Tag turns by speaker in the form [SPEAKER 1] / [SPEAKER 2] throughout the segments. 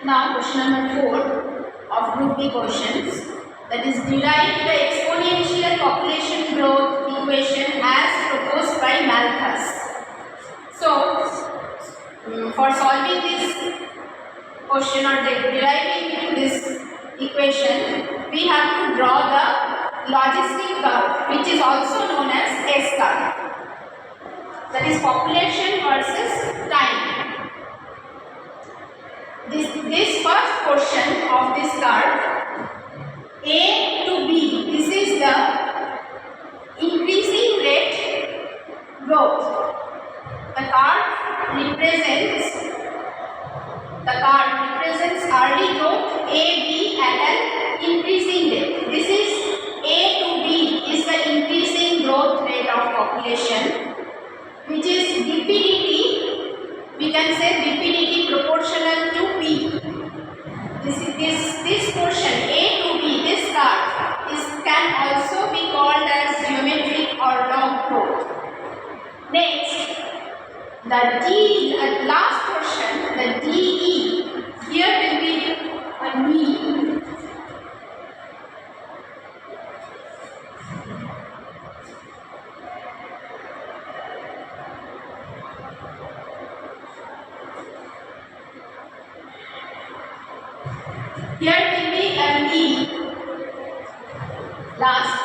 [SPEAKER 1] Now question number 4 of group B questions, that is derive the exponential population growth equation as proposed by Malthus. So for solving this question or deriving this equation, we have to draw the logistic curve, which is also known as S curve, that is population versus time. This first portion of this curve, A to B, this is the increasing rate growth. The curve represents early growth A, B at an increasing rate. This is A to B is the increasing growth rate of population, which is dPdt. We can say dPdt proportional to P. This portion A to B, this curve can also be called as geometric or log growth. Next, the last portion, the DE, here will be a mean. Here will be a mean last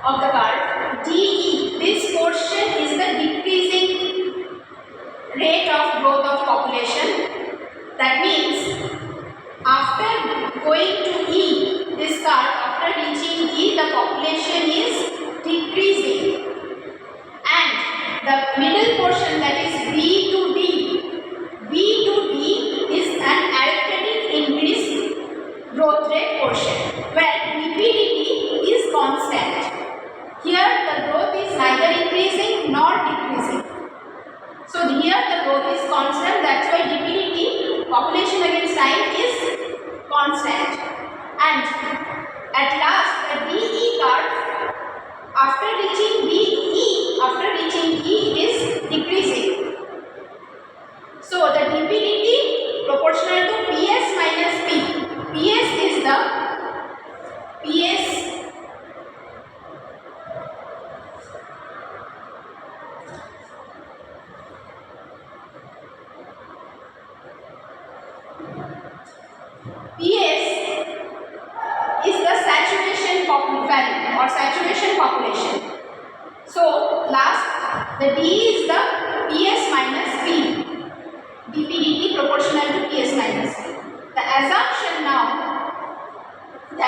[SPEAKER 1] of the curve. DE, this portion is the decreasing rate of growth of population. That means after going to E, this curve, after reaching E, the population is decreasing. And the middle portion, that is B to D is an arithmetic increase growth rate portion, where dPdt is constant. Here the growth is neither increasing nor decreasing. So here the growth is constant, that's why dPdt, population against time, is constant. And at last the DE curve, after reaching E is decreasing. So the dPdt proportional to PS minus P. PS is the saturation value or saturation population. So last, the D is the PS minus P. dPdt proportional to PS minus P. The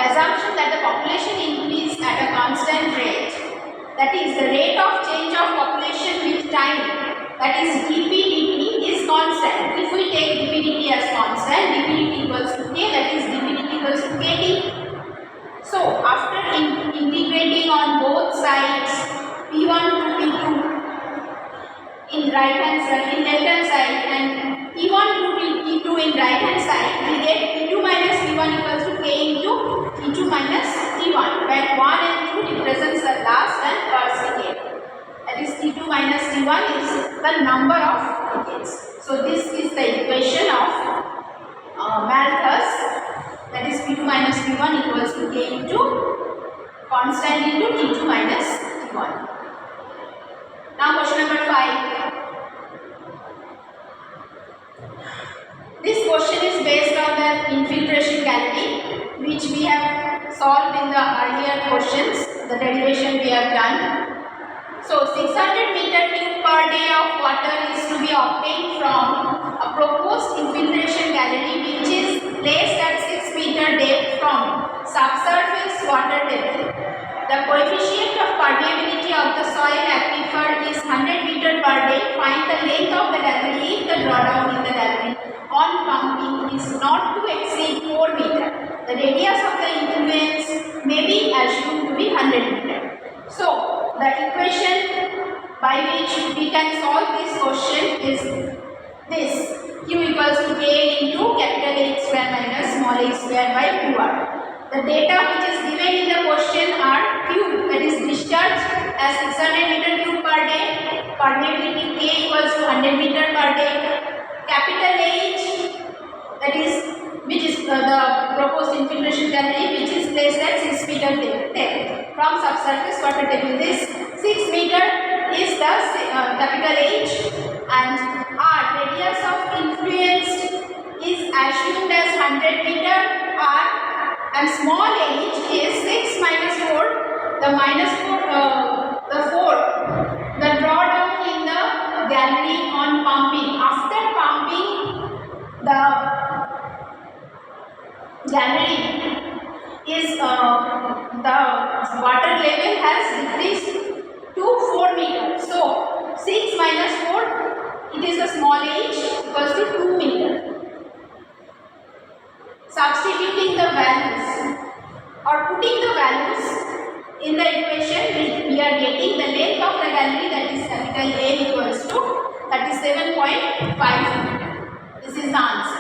[SPEAKER 1] assumption that the population increase at a constant rate, that is the rate of change of population with time, that is dPdt, is constant. If we take dPdt as constant, dPdt equals to K, that is dPdt equals to KT. So after integrating on both sides, P1 to P2 in right hand side, in left hand side, and P1 to P2 in right hand side, we get P2 minus P1 equals to K into P2 minus T1, where 1 and 2 represents the last and first decade. That is T2 minus T1 is the number of decades. So this is the equation of Malthus, that is P2 minus P1 equals to K into constant into T2 minus T1. Now question number 5. This question is based on the infiltration gallery, which we have solved in the earlier questions, the derivation we have done. So 600 meter cube per day of water is to be obtained from a proposed infiltration gallery, which is placed at 6 meter depth from subsurface water table. The coefficient of permeability of the soil aquifer is 100 meter per day. Find the length of the gallery if the drawdown in the gallery on pumping is not to exceed 4 meter. The radius of the influence may be assumed to be 100 meter. So the equation by which we can solve this question is this: Q equals to K into capital H square minus small a square by QR. The data which is given in the question are Q, that is discharge as 600 meter cube per day, permeability K equals to 100 meter per day, capital H that is which is the proposed infiltration gallery which is placed at 6 meter depth from subsurface water table. This 6 meter is the capital H, and R, radius of influence, is assumed as 100 meter R, and small h is 6 minus 4, the minus 4, the 4, the drawdown in the gallery on pumping. After pumping, the gallery is the water level has decreased to 4 meters. So 6 minus 4, it is a small h equals to 2 meter. Substituting the values or putting the values in the equation, we are getting the length of the gallery, that is capital L, equals to 37.5 meter. This is the answer.